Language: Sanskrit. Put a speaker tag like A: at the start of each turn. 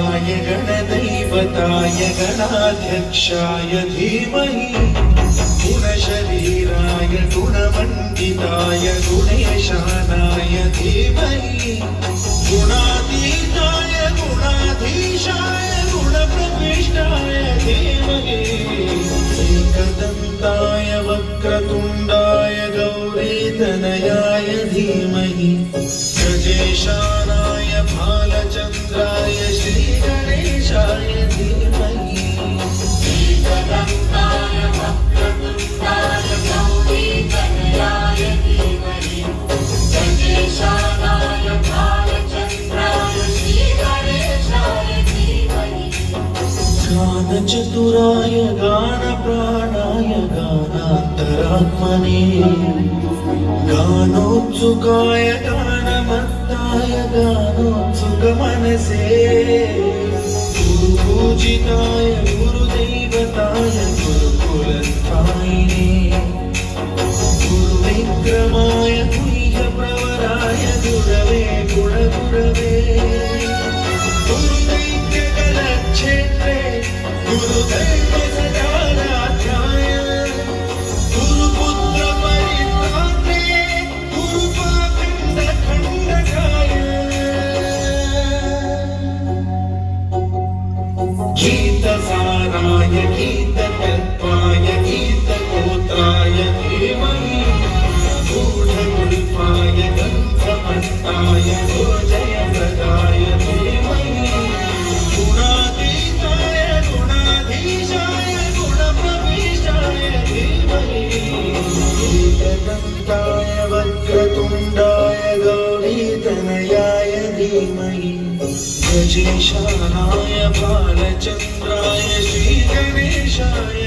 A: गणाधीशाय गणदैवताय गणाध्यक्षाय धीमहि गुणशरीराय गुणमण्डिताय गुणेशानाय धीमहि गुणातीताय गुणाधीशाय गुणप्रविष्टाय धीमहि एकदन्ताय वक्रतुण्डाय गौरीतनयाय धीमहि गजेशानाय भालचन्द्राय श्रीगणेशाय धीमहि
B: एकदन्ताय वक्रतुण्डाय गौरीतनयाय धीमहि गजेशानाय भालचन्द्राय श्रीगणेशाय धीमहि
A: गानचतुराय गानप्राणाय गानान्तरात्मने गानोत्सुकाय गानमत्ताय गानोत्सुकमनसे गुरुपूजिताय गुरुदैवताय गुरुकुलस्थायिने गुरुविक्रमाय गुह्यप्रवराय गुरवे गुणगुरवे गुरुदैत्यकलक्षेत्रे गुरुदैव सदाराध्याय गुरुपुत्र परित्रात्रे गुरुपाखण्डखण्डकाय गीतसाराय गीततत्त्वाय गीतगोत्राय धीमहि गूढगुल्फाय गन्धमत्ताय गुरुजयप्रदाय धीमहि गुणातीताय गुणाधीशाय गुणप्रविष्टाय धीमहि एकदन्ताय वक्रतुण्डाय गौरीतनयाय धीमहि गजेशानाय भालचन्द्राय श्रीगणेशाय